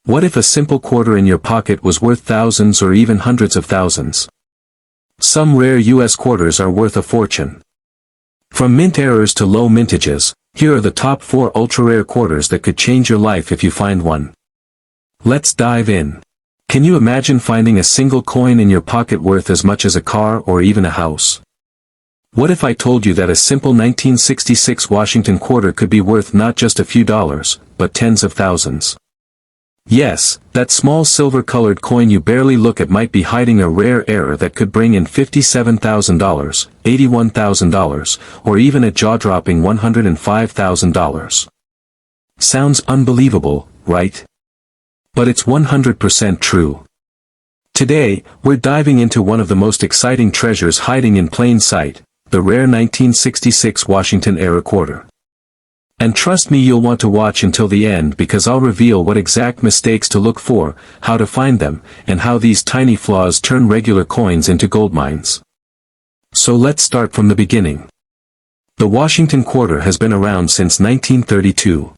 What if a simple quarter in your pocket was worth thousands or even hundreds of thousands? Some rare U.S. quarters are worth a fortune. From mint errors to low mintages, here are the top 4 ultra-rare quarters that could change your life if you find one. Let's dive in. Can you imagine finding a single coin in your pocket worth as much as a car or even a house? What if I told you that a simple 1966 Washington quarter could be worth not just a few dollars, but tens of thousands? Yes, that small silver-colored coin you barely look at might be hiding a rare error that could bring in $57,000, $81,000, or even a jaw-dropping $105,000. Sounds unbelievable, right? But it's 100% true. Today, we're diving into one of the most exciting treasures hiding in plain sight, the rare 1966 Washington-era quarter. And trust me, you'll want to watch until the end because I'll reveal what exact mistakes to look for, how to find them, and how these tiny flaws turn regular coins into gold mines. So let's start from the beginning. The Washington quarter has been around since 1932.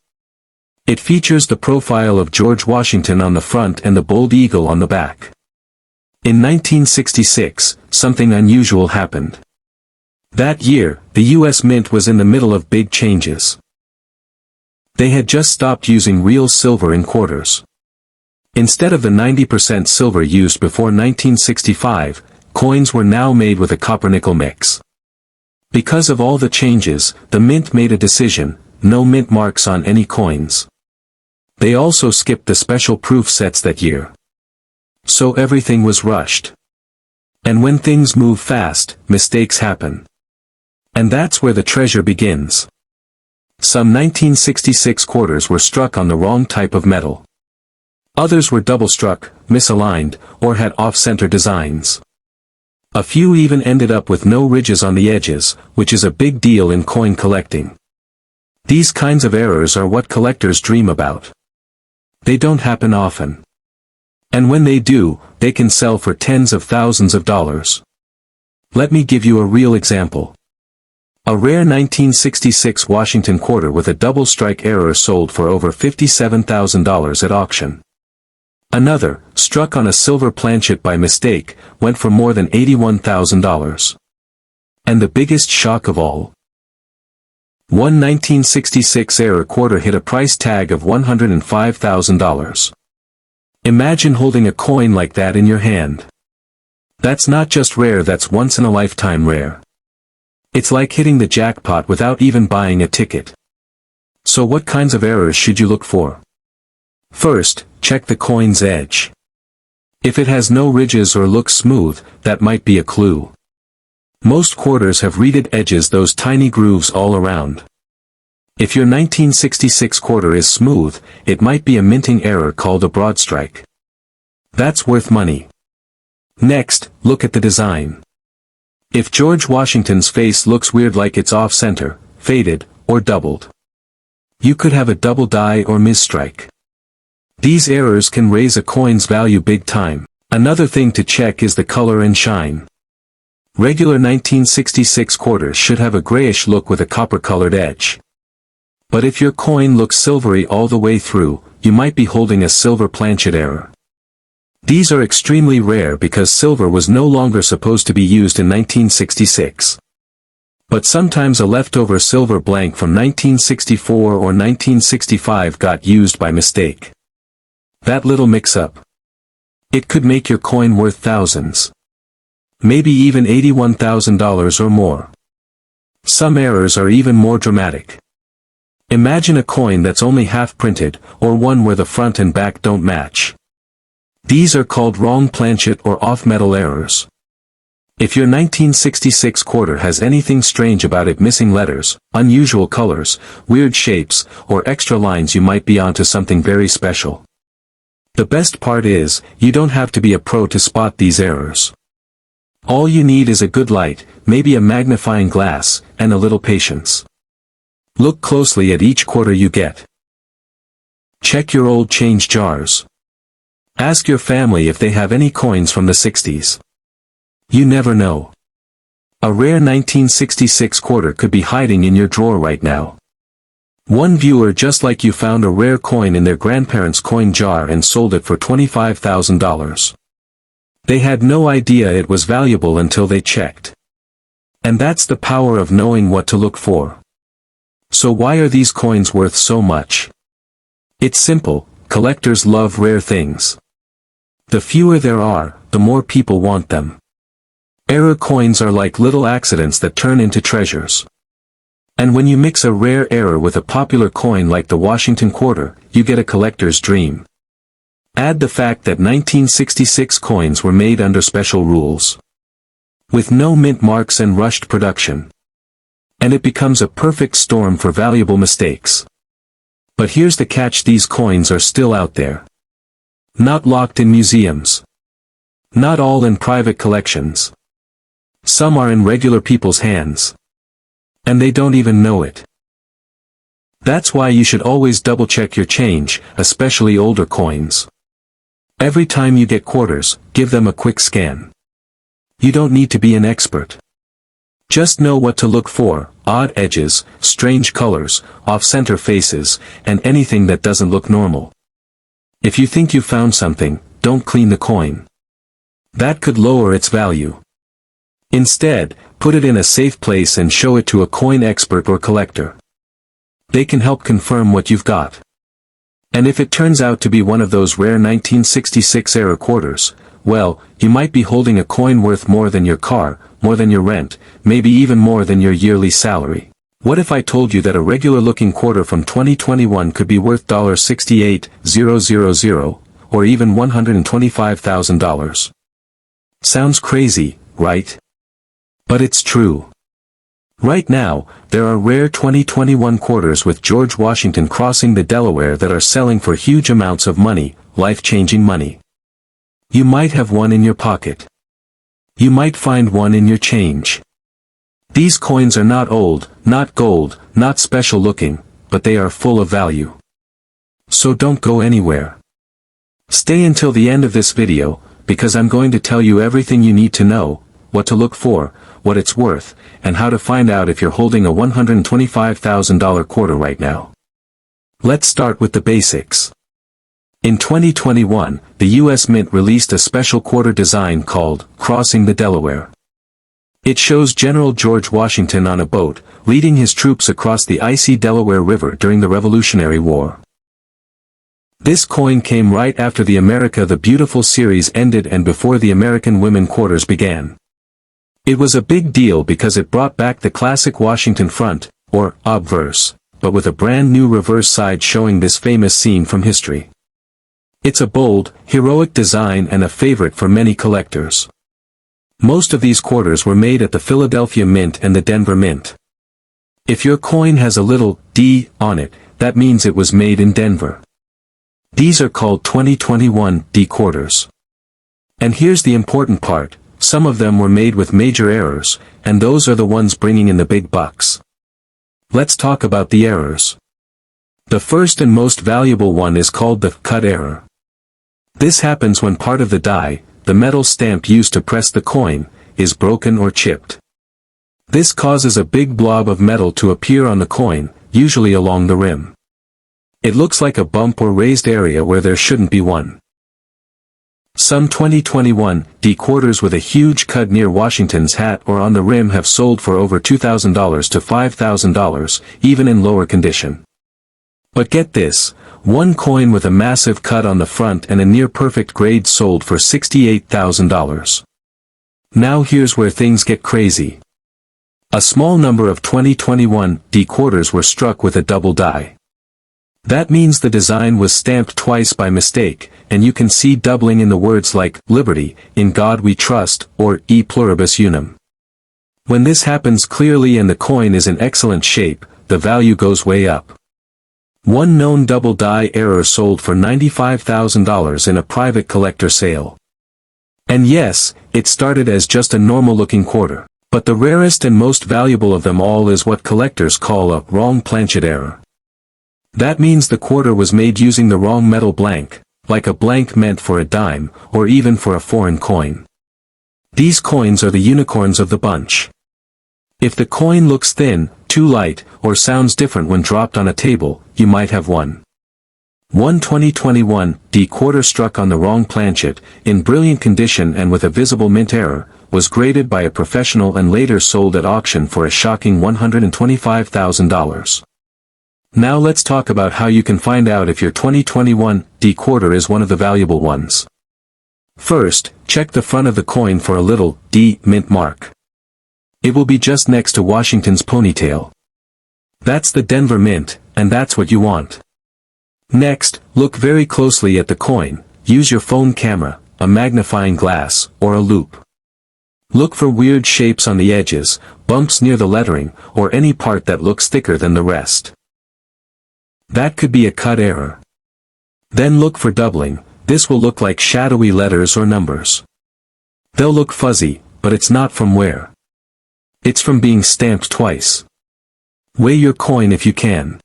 It features the profile of George Washington on the front and the bold eagle on the back. In 1966, something unusual happened. That year, the U.S. Mint was in the middle of big changes. They had just stopped using real silver in quarters. Instead of the 90% silver used before 1965, coins were now made with a copper-nickel mix. Because of all the changes, the Mint made a decision: no mint marks on any coins. They also skipped the special proof sets that year. So everything was rushed. And when things move fast, mistakes happen. And that's where the treasure begins. Some 1966 quarters were struck on the wrong type of metal. Others were double-struck, misaligned, or had off-center designs. A few even ended up with no ridges on the edges, which is a big deal in coin collecting. These kinds of errors are what collectors dream about. They don't happen often. And when they do, they can sell for tens of thousands of dollars. Let me give you a real example. A rare 1966 Washington quarter with a double-strike error sold for over $57,000 at auction. Another, struck on a silver planchet by mistake, went for more than $81,000. And the biggest shock of all? One 1966 error quarter hit a price tag of $105,000. Imagine holding a coin like that in your hand. That's not just rare, that's once-in-a-lifetime rare. It's like hitting the jackpot without even buying a ticket. So what kinds of errors should you look for? First, check the coin's edge. If it has no ridges or looks smooth, that might be a clue. Most quarters have reeded edges, those tiny grooves all around. If your 1966 quarter is smooth, it might be a minting error called a broad strike. That's worth money. Next, look at the design. If George Washington's face looks weird, like it's off-center, faded, or doubled, you could have a double die or misstrike. These errors can raise a coin's value big time. Another thing to check is the color and shine. Regular 1966 quarters should have a grayish look with a copper-colored edge. But if your coin looks silvery all the way through, you might be holding a silver planchet error. These are extremely rare because silver was no longer supposed to be used in 1966. But sometimes a leftover silver blank from 1964 or 1965 got used by mistake. That little mix-up, it could make your coin worth thousands. Maybe even $81,000 or more. Some errors are even more dramatic. Imagine a coin that's only half printed, or one where the front and back don't match. These are called wrong planchet or off-metal errors. If your 1966 quarter has anything strange about it, missing letters, unusual colors, weird shapes, or extra lines, you might be onto something very special. The best part is, you don't have to be a pro to spot these errors. All you need is a good light, maybe a magnifying glass, and a little patience. Look closely at each quarter you get. Check your old change jars. Ask your family if they have any coins from the 60s. You never know. A rare 1966 quarter could be hiding in your drawer right now. One viewer just like you found a rare coin in their grandparents' coin jar and sold it for $25,000. They had no idea it was valuable until they checked. And that's the power of knowing what to look for. So why are these coins worth so much? It's simple, collectors love rare things. The fewer there are, the more people want them. Error coins are like little accidents that turn into treasures. And when you mix a rare error with a popular coin like the Washington quarter, you get a collector's dream. Add the fact that 1966 coins were made under special rules, with no mint marks and rushed production. And it becomes a perfect storm for valuable mistakes. But here's the catch: these coins are still out there. Not locked in museums. Not all in private collections. Some are in regular people's hands. And they don't even know it. That's why you should always double-check your change, especially older coins. Every time you get quarters, give them a quick scan. You don't need to be an expert. Just know what to look for: odd edges, strange colors, off-center faces, and anything that doesn't look normal. If you think you found something, don't clean the coin. That could lower its value. Instead, put it in a safe place and show it to a coin expert or collector. They can help confirm what you've got. And if it turns out to be one of those rare 1966 era quarters, well, you might be holding a coin worth more than your car, more than your rent, maybe even more than your yearly salary. What if I told you that a regular-looking quarter from 2021 could be worth $68,000, or even $125,000? Sounds crazy, right? But it's true. Right now, there are rare 2021 quarters with George Washington crossing the Delaware that are selling for huge amounts of money, life-changing money. You might have one in your pocket. You might find one in your change. These coins are not old, not gold, not special looking, but they are full of value. So don't go anywhere. Stay until the end of this video, because I'm going to tell you everything you need to know: what to look for, what it's worth, and how to find out if you're holding a $125,000 quarter right now. Let's start with the basics. In 2021, the U.S. Mint released a special quarter design called Crossing the Delaware. It shows General George Washington on a boat, leading his troops across the icy Delaware River during the Revolutionary War. This coin came right after the America the Beautiful series ended and before the American Women quarters began. It was a big deal because it brought back the classic Washington front, or obverse, but with a brand new reverse side showing this famous scene from history. It's a bold, heroic design and a favorite for many collectors. Most of these quarters were made at the Philadelphia Mint and the Denver Mint. If your coin has a little D on it, that means it was made in Denver. These are called 2021 D quarters. And here's the important part: some of them were made with major errors, and those are the ones bringing in the big bucks. Let's talk about the errors. The first and most valuable one is called the cut error. This happens when part of the die, the metal stamp used to press the coin, is broken or chipped. This causes a big blob of metal to appear on the coin, usually along the rim. It looks like a bump or raised area where there shouldn't be one. Some 2021 D quarters with a huge cut near Washington's hat or on the rim have sold for over $2,000 to $5,000, even in lower condition. But get this, one coin with a massive cut on the front and a near-perfect grade sold for $68,000. Now here's where things get crazy. A small number of 2021 D quarters were struck with a double die. That means the design was stamped twice by mistake, and you can see doubling in the words like "Liberty," "In God We Trust," or "E Pluribus Unum." When this happens clearly and the coin is in excellent shape, the value goes way up. One known double die error sold for $95,000 in a private collector sale. And yes, it started as just a normal-looking quarter, but the rarest and most valuable of them all is what collectors call a wrong planchet error. That means the quarter was made using the wrong metal blank, like a blank meant for a dime, or even for a foreign coin. These coins are the unicorns of the bunch. If the coin looks thin, too light, or sounds different when dropped on a table, you might have won. One 2021 D quarter struck on the wrong planchet, in brilliant condition and with a visible mint error, was graded by a professional and later sold at auction for a shocking $125,000. Now let's talk about how you can find out if your 2021 D quarter is one of the valuable ones. First, check the front of the coin for a little D mint mark. It will be just next to Washington's ponytail. That's the Denver Mint, and that's what you want. Next, look very closely at the coin. Use your phone camera, a magnifying glass, or a loupe. Look for weird shapes on the edges, bumps near the lettering, or any part that looks thicker than the rest. That could be a cut error. Then look for doubling. This will look like shadowy letters or numbers. They'll look fuzzy, but it's not from wear. It's from being stamped twice. Weigh your coin if you can.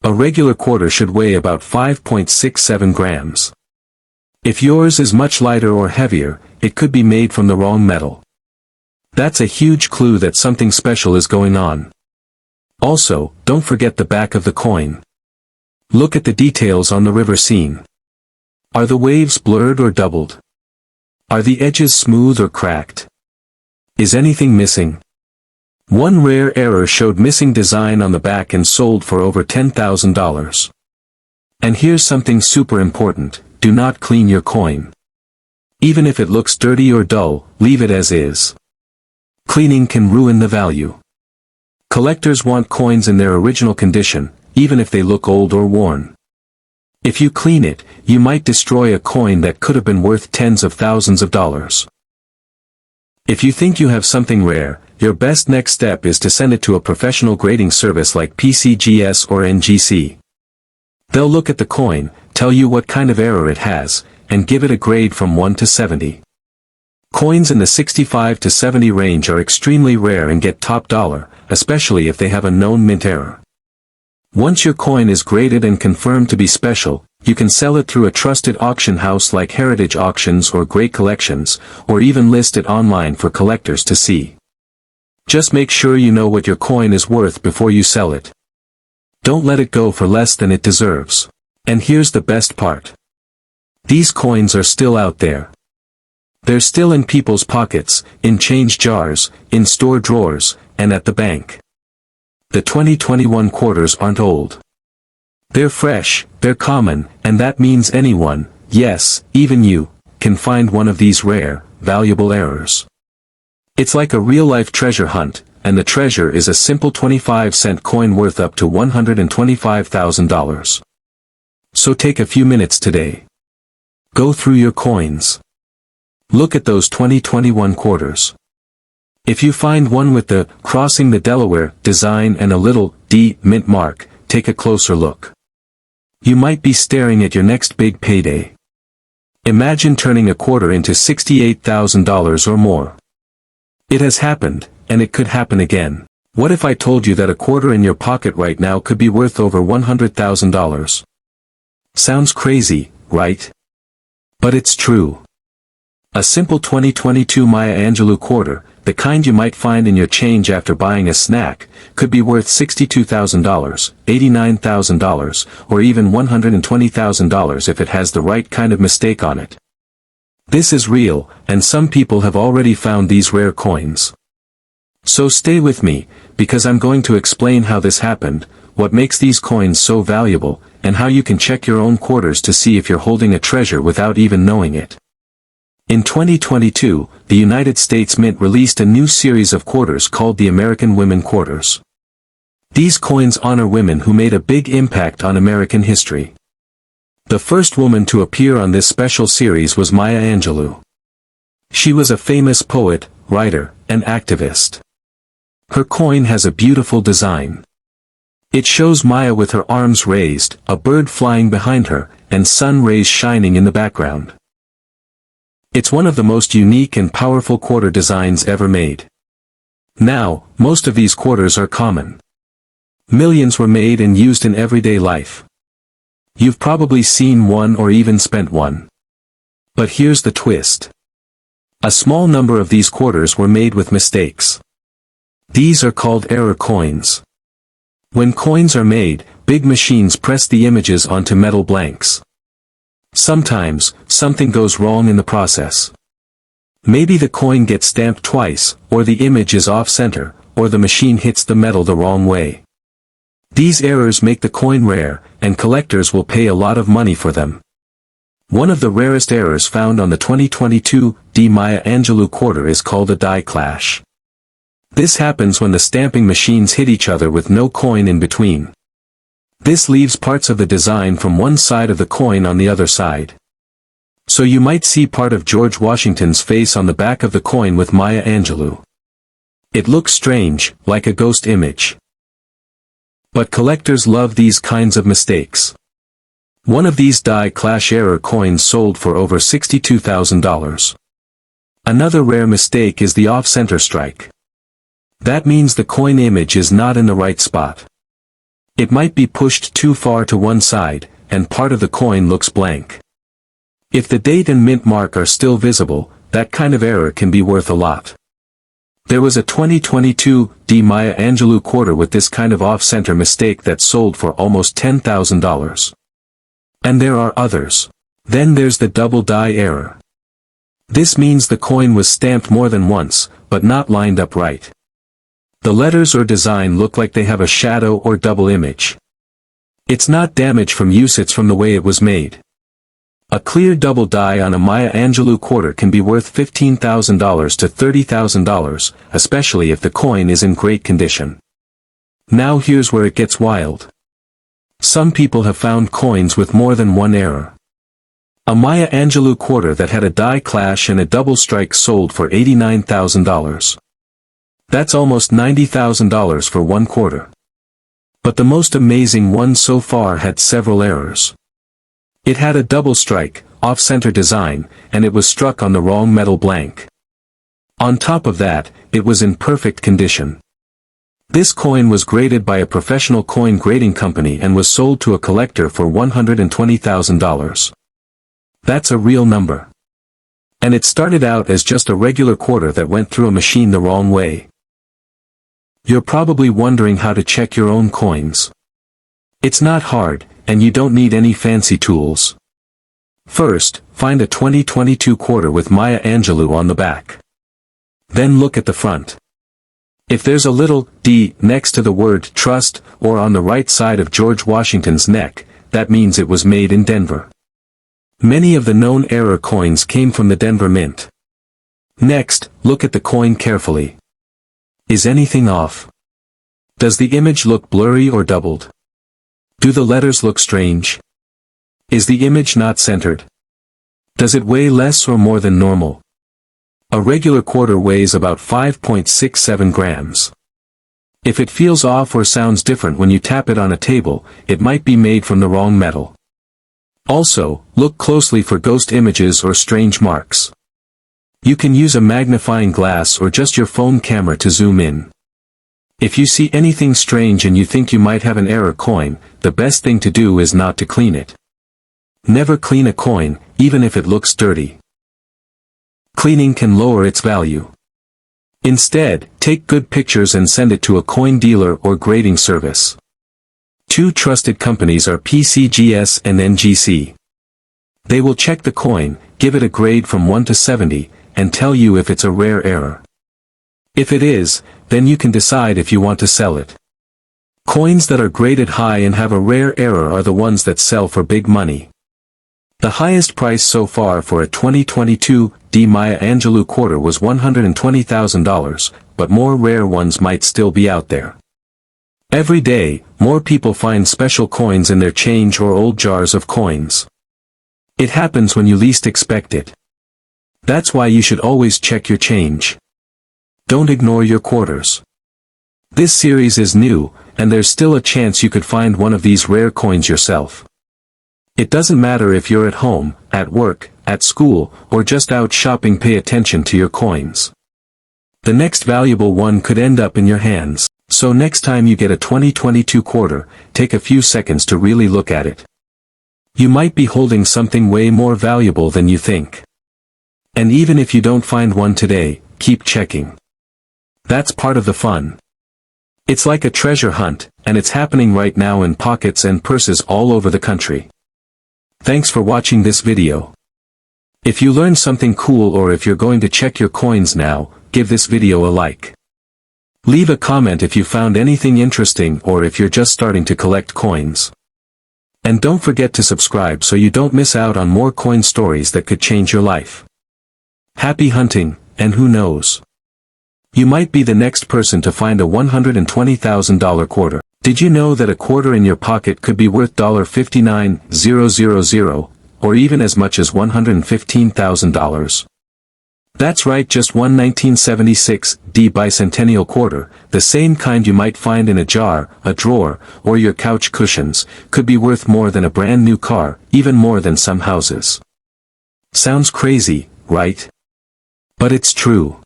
A regular quarter should weigh about 5.67 grams. If yours is much lighter or heavier, it could be made from the wrong metal. That's a huge clue that something special is going on. Also, don't forget the back of the coin. Look at the details on the river scene. Are the waves blurred or doubled? Are the edges smooth or cracked? Is anything missing? One rare error showed missing design on the back and sold for over $10,000. And here's something super important: do not clean your coin. Even if it looks dirty or dull, leave it as is. Cleaning can ruin the value. Collectors want coins in their original condition, even if they look old or worn. If you clean it, you might destroy a coin that could have been worth tens of thousands of dollars. If you think you have something rare, your best next step is to send it to a professional grading service like PCGS or NGC. They'll look at the coin, tell you what kind of error it has, and give it a grade from 1 to 70. Coins in the 65 to 70 range are extremely rare and get top dollar, especially if they have a known mint error. Once your coin is graded and confirmed to be special, you can sell it through a trusted auction house like Heritage Auctions or Great Collections, or even list it online for collectors to see. Just make sure you know what your coin is worth before you sell it. Don't let it go for less than it deserves. And here's the best part. These coins are still out there. They're still in people's pockets, in change jars, in store drawers, and at the bank. The 2021 quarters aren't old. They're fresh, they're common, and that means anyone, yes, even you, can find one of these rare, valuable errors. It's like a real-life treasure hunt, and the treasure is a simple 25-cent coin worth up to $125,000. So take a few minutes today. Go through your coins. Look at those 2021 quarters. If you find one with the Crossing the Delaware design and a little D mint mark, take a closer look. You might be staring at your next big payday. Imagine turning a quarter into $68,000 or more. It has happened, and it could happen again. What if I told you that a quarter in your pocket right now could be worth over $100,000? Sounds crazy, right? But it's true. A simple 2022 Maya Angelou quarter, the kind you might find in your change after buying a snack, could be worth $62,000, $89,000, or even $120,000 if it has the right kind of mistake on it. This is real, and some people have already found these rare coins. So stay with me, because I'm going to explain how this happened, what makes these coins so valuable, and how you can check your own quarters to see if you're holding a treasure without even knowing it. In 2022, the United States Mint released a new series of quarters called the American Women Quarters. These coins honor women who made a big impact on American history. The first woman to appear on this special series was Maya Angelou. She was a famous poet, writer, and activist. Her coin has a beautiful design. It shows Maya with her arms raised, a bird flying behind her, and sun rays shining in the background. It's one of the most unique and powerful quarter designs ever made. Now, most of these quarters are common. Millions were made and used in everyday life. You've probably seen one or even spent one. But here's the twist. A small number of these quarters were made with mistakes. These are called error coins. When coins are made, big machines press the images onto metal blanks. Sometimes, something goes wrong in the process. Maybe the coin gets stamped twice, or the image is off-center, or the machine hits the metal the wrong way. These errors make the coin rare, and collectors will pay a lot of money for them. One of the rarest errors found on the 2022 Maya Angelou quarter is called a die clash. This happens when the stamping machines hit each other with no coin in between. This leaves parts of the design from one side of the coin on the other side. So you might see part of George Washington's face on the back of the coin with Maya Angelou. It looks strange, like a ghost image. But collectors love these kinds of mistakes. One of these die clash error coins sold for over $62,000. Another rare mistake is the off-center strike. That means the coin image is not in the right spot. It might be pushed too far to one side, and part of the coin looks blank. If the date and mint mark are still visible, that kind of error can be worth a lot. There was a 2022 Maya Angelou quarter with this kind of off-center mistake that sold for almost $10,000. And there are others. Then there's the double die error. This means the coin was stamped more than once, but not lined up right. The letters or design look like they have a shadow or double image. It's not damage from use, it's from the way it was made. A clear double die on a Maya Angelou quarter can be worth $15,000 to $30,000, especially if the coin is in great condition. Now here's where it gets wild. Some people have found coins with more than one error. A Maya Angelou quarter that had a die clash and a double strike sold for $89,000. That's almost $90,000 for one quarter. But the most amazing one so far had several errors. It had a double strike, off-center design, and it was struck on the wrong metal blank. On top of that, it was in perfect condition. This coin was graded by a professional coin grading company and was sold to a collector for $120,000. That's a real number. And it started out as just a regular quarter that went through a machine the wrong way. You're probably wondering how to check your own coins. It's not hard, and you don't need any fancy tools. First, find a 2022 quarter with Maya Angelou on the back. Then look at the front. If there's a little D next to the word trust, or on the right side of George Washington's neck, that means it was made in Denver. Many of the known error coins came from the Denver Mint. Next, look at the coin carefully. Is anything off? Does the image look blurry or doubled? Do the letters look strange? Is the image not centered? Does it weigh less or more than normal? A regular quarter weighs about 5.67 grams. If it feels off or sounds different when you tap it on a table, it might be made from the wrong metal. Also, look closely for ghost images or strange marks. You can use a magnifying glass or just your phone camera to zoom in. If you see anything strange and you think you might have an error coin, the best thing to do is not to clean it. Never clean a coin, even if it looks dirty. Cleaning can lower its value. Instead, take good pictures and send it to a coin dealer or grading service. Two trusted companies are PCGS and NGC. They will check the coin, give it a grade from 1 to 70, and tell you if it's a rare error. If it is, then you can decide if you want to sell it. Coins that are graded high and have a rare error are the ones that sell for big money. The highest price so far for a 2022 Maya Angelou quarter was $120,000, but more rare ones might still be out there. Every day, more people find special coins in their change or old jars of coins. It happens when you least expect it. That's why you should always check your change. Don't ignore your quarters. This series is new, and there's still a chance you could find one of these rare coins yourself. It doesn't matter if you're at home, at work, at school, or just out shopping, pay attention to your coins. The next valuable one could end up in your hands, so next time you get a 2022 quarter, take a few seconds to really look at it. You might be holding something way more valuable than you think. And even if you don't find one today, keep checking. That's part of the fun. It's like a treasure hunt, and it's happening right now in pockets and purses all over the country. Thanks for watching this video. If you learned something cool or if you're going to check your coins now, give this video a like. Leave a comment if you found anything interesting or if you're just starting to collect coins. And don't forget to subscribe so you don't miss out on more coin stories that could change your life. Happy hunting, and who knows? You might be the next person to find a $120,000 quarter. Did you know that a quarter in your pocket could be worth $59,000, or even as much as $115,000? That's right, just one 1976 Bicentennial quarter, the same kind you might find in a jar, a drawer, or your couch cushions, could be worth more than a brand new car, even more than some houses. Sounds crazy, right? But it's true.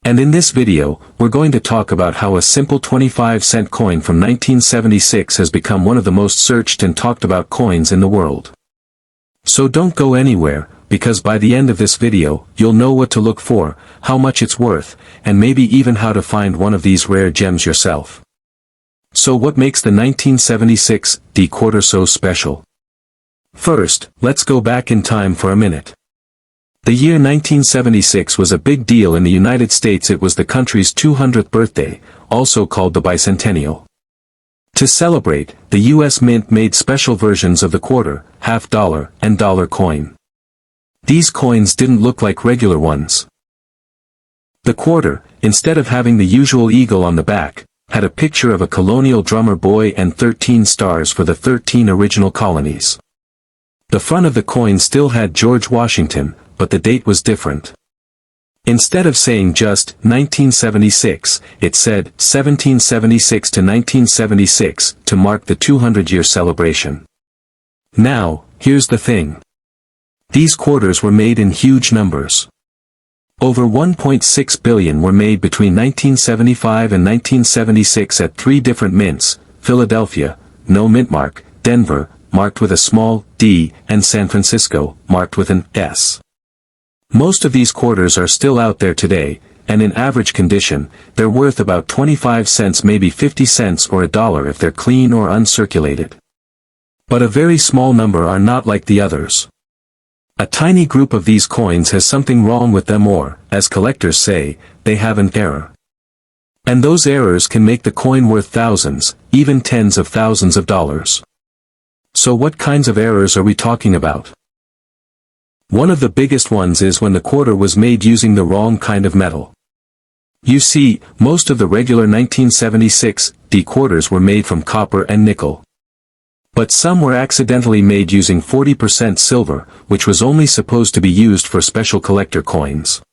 And in this video, we're going to talk about how a simple 25-cent coin from 1976 has become one of the most searched and talked about coins in the world. So don't go anywhere, because by the end of this video, you'll know what to look for, how much it's worth, and maybe even how to find one of these rare gems yourself. So what makes the 1976 quarter so special? First, let's go back in time for a minute. The year 1976 was a big deal in the United States. It was the country's 200th birthday, also called the Bicentennial. To celebrate, the U.S. Mint made special versions of the quarter, half dollar, and dollar coin. These coins didn't look like regular ones. The quarter, instead of having the usual eagle on the back, had a picture of a colonial drummer boy and 13 stars for the 13 original colonies. The front of the coin still had George Washington, but the date was different. Instead of saying just 1976, it said 1776 to 1976 to mark the 200-year celebration. Now, here's the thing. These quarters were made in huge numbers. Over 1.6 billion were made between 1975 and 1976 at 3 different mints: Philadelphia, no mint mark; Denver, marked with a small d; and San Francisco, marked with an S. Most of these quarters are still out there today, and in average condition, they're worth about 25 cents, maybe 50 cents or $1 if they're clean or uncirculated. But a very small number are not like the others. A tiny group of these coins has something wrong with them, or, as collectors say, they have an error. And those errors can make the coin worth thousands, even tens of thousands of dollars. So what kinds of errors are we talking about? One of the biggest ones is when the quarter was made using the wrong kind of metal. You see, most of the regular 1976 quarters were made from copper and nickel. But some were accidentally made using 40% silver, which was only supposed to be used for special collector coins.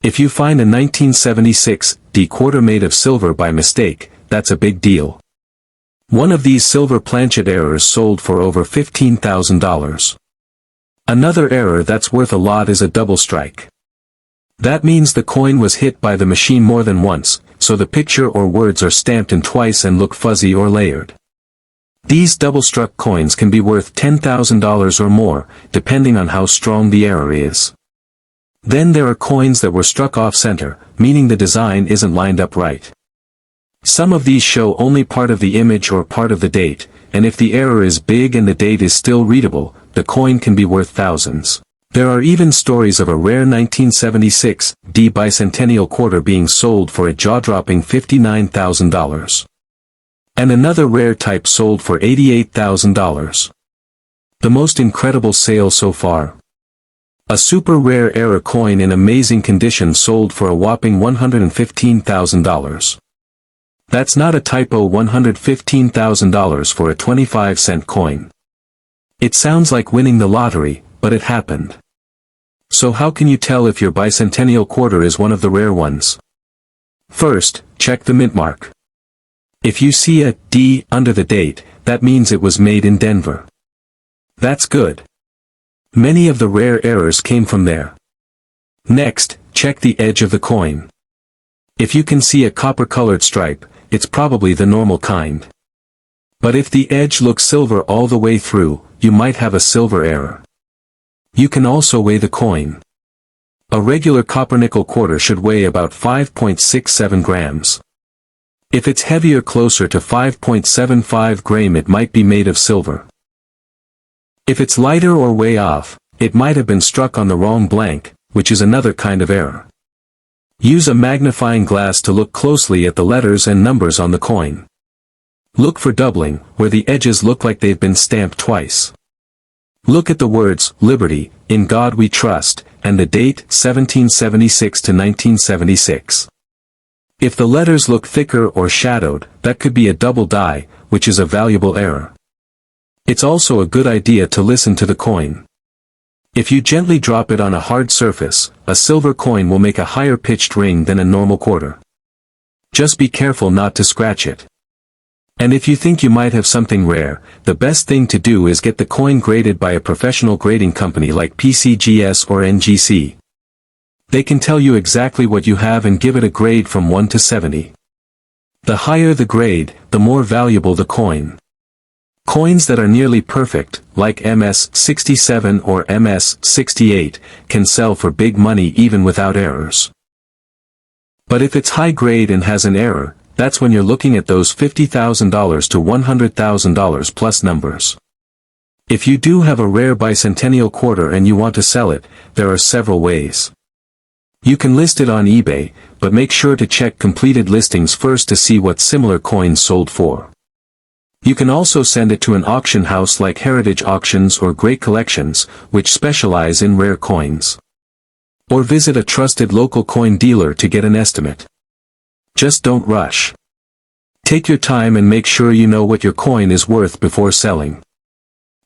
If you find a 1976 quarter made of silver by mistake, that's a big deal. One of these silver planchet errors sold for over $15,000. Another error that's worth a lot is a double strike. That means the coin was hit by the machine more than once, so the picture or words are stamped in twice and look fuzzy or layered. These double-struck coins can be worth $10,000 or more, depending on how strong the error is. Then there are coins that were struck off-center, meaning the design isn't lined up right. Some of these show only part of the image or part of the date, and if the error is big and the date is still readable, the coin can be worth thousands. There are even stories of a rare 1976 Bicentennial quarter being sold for a jaw-dropping $59,000. And another rare type sold for $88,000. The most incredible sale so far. A super rare error coin in amazing condition sold for a whopping $115,000. That's not a typo, $115,000 for a 25-cent coin. It sounds like winning the lottery, but it happened. So how can you tell if your Bicentennial quarter is one of the rare ones? First, check the mint mark. If you see a D under the date, that means it was made in Denver. That's good. Many of the rare errors came from there. Next, check the edge of the coin. If you can see a copper-colored stripe, it's probably the normal kind. But if the edge looks silver all the way through, you might have a silver error. You can also weigh the coin. A regular copper-nickel quarter should weigh about 5.67 grams. If it's heavier, closer to 5.75 gram, it might be made of silver. If it's lighter or way off, it might have been struck on the wrong blank, which is another kind of error. Use a magnifying glass to look closely at the letters and numbers on the coin. Look for doubling, where the edges look like they've been stamped twice. Look at the words, Liberty, In God We Trust, and the date, 1776 to 1976. If the letters look thicker or shadowed, that could be a double die, which is a valuable error. It's also a good idea to listen to the coin. If you gently drop it on a hard surface, a silver coin will make a higher pitched ring than a normal quarter. Just be careful not to scratch it. And if you think you might have something rare, the best thing to do is get the coin graded by a professional grading company like PCGS or NGC. They can tell you exactly what you have and give it a grade from 1 to 70. The higher the grade, the more valuable the coin. Coins that are nearly perfect, like MS-67 or MS-68, can sell for big money even without errors. But if it's high grade and has an error, that's when you're looking at those $50,000 to $100,000 plus numbers. If you do have a rare bicentennial quarter and you want to sell it, there are several ways. You can list it on eBay, but make sure to check completed listings first to see what similar coins sold for. You can also send it to an auction house like Heritage Auctions or Great Collections, which specialize in rare coins. Or visit a trusted local coin dealer to get an estimate. Just don't rush. Take your time and make sure you know what your coin is worth before selling.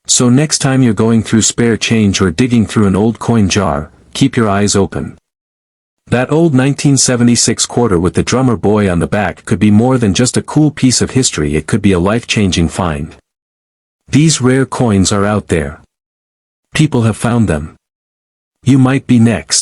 So next time you're going through spare change or digging through an old coin jar, keep your eyes open. That old 1976 quarter with the drummer boy on the back could be more than just a cool piece of history, it could be a life-changing find. These rare coins are out there. People have found them. You might be next.